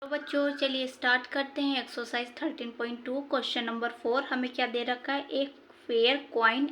तो बच्चों चलिए स्टार्ट करते हैं। एक्सरसाइज 13.2 क्वेश्चन नंबर 4 हमें क्या दे रखा है। एक fair coin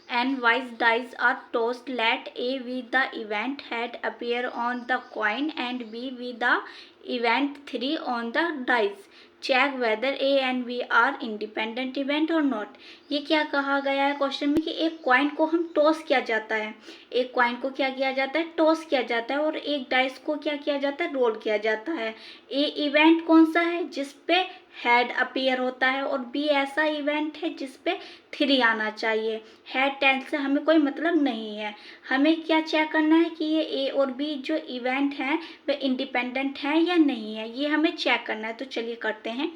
and wise dice are tossed, let A with the event head appear on the coin and B with the event 3 on the dice, check whether A and B are independent event और not. ये क्या कहा गया है question में कि एक coin को हम टॉस किया जाता है, एक कॉइन को क्या किया जाता है, टॉस किया जाता है, और एक डाइस को क्या किया जाता है, रोल किया जाता है। ए इवेंट कौन सा है जिसपे हेड अपीयर होता है, और बी ऐसा इवेंट है जिसपे 3 आना चाहिए। हेड टेल से हमें कोई मतलब नहीं है, हमें क्या चेक करना है कि ये ए और बी जो इवेंट हैं वे इंडिपेंडेंट हैं या नहीं है, ये हमें चेक करना है। तो चलिए करते हैं,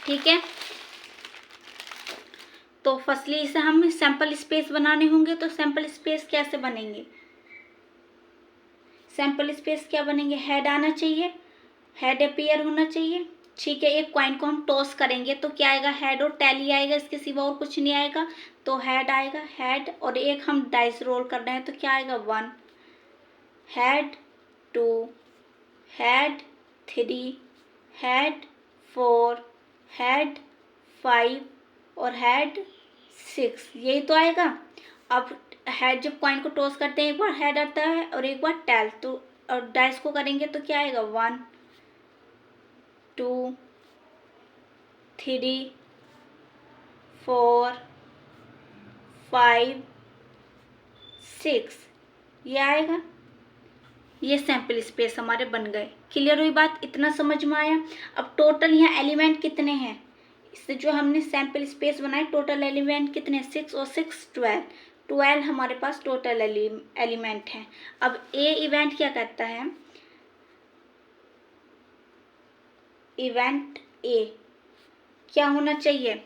ठीक है। तो फर्स्टली इसे हम सैंपल स्पेस बनाने होंगे। तो सैंपल स्पेस कैसे बनेंगे, सैंपल स्पेस क्या बनेंगे, हेड आना चाहिए, हेड अपीयर होना चाहिए, ठीक है। एक कॉइन को हम टॉस करेंगे तो क्या आएगा, हेड और टेल ही आएगा, इसके सिवा और कुछ नहीं आएगा। तो हेड आएगा, हेड, और एक हम डाइस रोल कर रहे हैं तो क्या आएगा, 1, हेड 2, हेड 3, हेड 4, हेड 5 और हेड 6, यही तो आएगा। अब हेड जब कॉइन को टॉस करते हैं एक बार हेड आता है और एक बार टेल, तो और डाइस को करेंगे तो क्या आएगा, 1 2 3 4 5 6, ये आएगा। ये सैंपल स्पेस हमारे बन गए। क्लियर हुई बात, इतना समझ में आया। अब टोटल यहाँ एलिमेंट कितने हैं, इससे जो हमने सैंपल स्पेस बनाए टोटल एलिमेंट कितने, 6 और 6 12, 12 हमारे पास टोटल एलिमेंट हैं। अब ए इवेंट क्या करता है, इवेंट ए क्या होना चाहिए,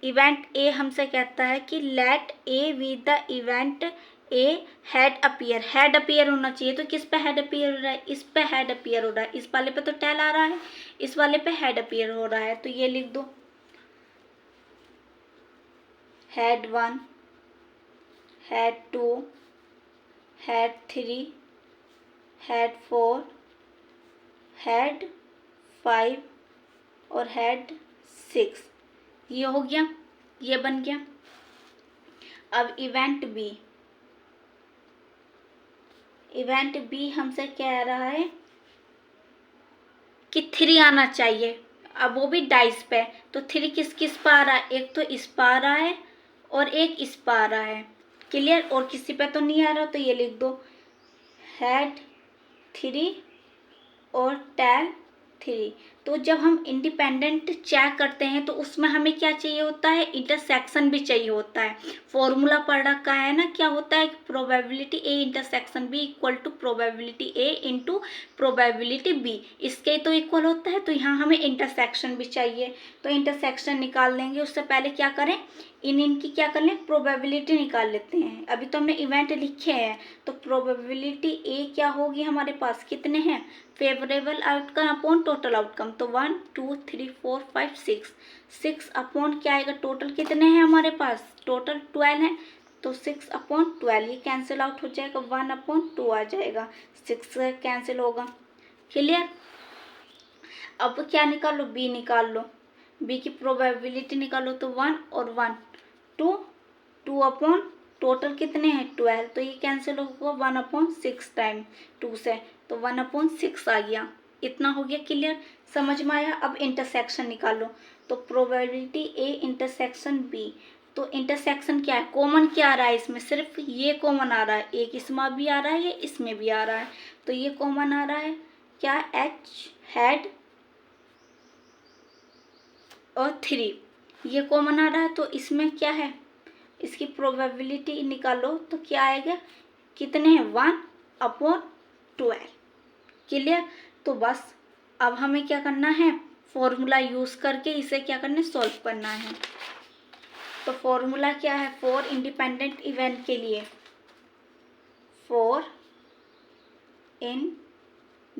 इवेंट ए हमसे कहता है कि let A with the event A head appear, head appear होना चाहिए। तो किस पे हेड अपीयर हो रहा है, इस पे हेड अपीयर हो रहा है, इस वाले पे तो टेल आ रहा है, इस वाले पे हेड अपीयर हो रहा है। तो ये लिख दो, head 1, head 2, head 3, head 4, head 5 और हेड 6, ये हो गया, ये बन गया। अब इवेंट बी हमसे कह रहा है कि 3 आना चाहिए। अब वो भी डाइस पे, तो 3 किस किस पर आ रहा है, एक तो इस पर आ रहा है और एक इस पर आ रहा है। क्लियर, और किसी पे तो नहीं आ रहा। तो ये लिख दो, हेड 3 और टेल 3। तो जब हम इंडिपेंडेंट चेक करते हैं तो उसमें हमें क्या चाहिए होता है, इंटरसेक्शन भी चाहिए होता है। फॉर्मूला पढ़ रखा है ना, क्या होता है, probability A intersection B equal to probability A into probability B, इसके तो इक्वल होता है। तो यहाँ हमें इंटरसेक्शन भी चाहिए, तो इंटरसेक्शन निकाल लेंगे। उससे पहले क्या करें, इनकी क्या कर लें, प्रोबेबिलिटी निकाल लेते हैं। अभी तो हमने इवेंट लिखे हैं, तो प्रोबेबिलिटी ए क्या होगी हमारे पास, कितने हैं, favourable outcome upon total outcome. तो 1 2 3 4 5 6, 6 अपॉन क्या आएगा, टोटल कितने हैं हमारे पास, टोटल 12 है। तो 6 अपॉन 12 ये कैंसिल आउट हो जाएगा, 1 अपॉन 2 आ जाएगा, 6 कैंसिल होगा। क्लियर। अब क्या निकालो, बी निकाल लो, बी की प्रोबेबिलिटी निकालो। तो 1 और 1 2, 2 अपॉन टोटल कितने हैं 12, तो ये कैंसिल होगा 1 अपॉन 6 टाइम 2 से, तो 1 अपॉन 6 आ गया। इतना हो गया। क्लियर, समझ में आया। अब इंटरसेक्शन निकालो, तो प्रोबेबिलिटी ए इंटरसेक्शन बी, तो इंटरसेक्शन क्या है, कॉमन क्या आ रहा है इसमें, सिर्फ ये कॉमन आ रहा है, एक इसमें भी आ रहा है, ये इसमें भी आ रहा है। तो ये कॉमन आ रहा है क्या, एच हेड और 3, ये कॉमन आ रहा है। तो इसमें क्या है, इसकी प्रोबेबिलिटी निकालो तो क्या आएगा, कितने हैं, 1 अपॉन 12। क्लियर। तो बस अब हमें क्या करना है, फॉर्मूला यूज करके इसे क्या करना है, सॉल्व करना है। तो फॉर्मूला क्या है, फॉर इंडिपेंडेंट इवेंट के लिए, for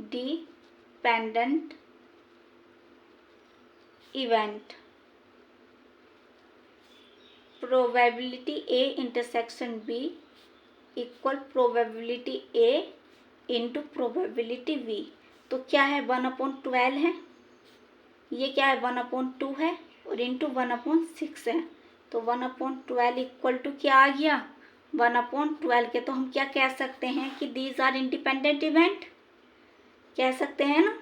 independent event probability A intersection B equal probability A into probability B. तो क्या है 1/12 है, ये क्या है 1/2 है और इंटू 1/6 है। तो 1/12 इक्वल टू क्या आ गया 1/12 के। तो हम क्या कह सकते हैं कि दीज आर इंडिपेंडेंट इवेंट, कह सकते हैं ना,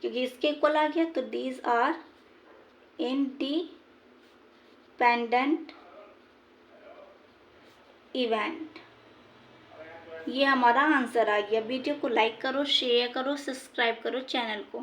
क्योंकि इसके इक्वल आ गया। तो दीज आर इंडिपेंडेंट इवेंट, ये हमारा आंसर आ गया। वीडियो को लाइक करो, शेयर करो, सब्सक्राइब करो चैनल को।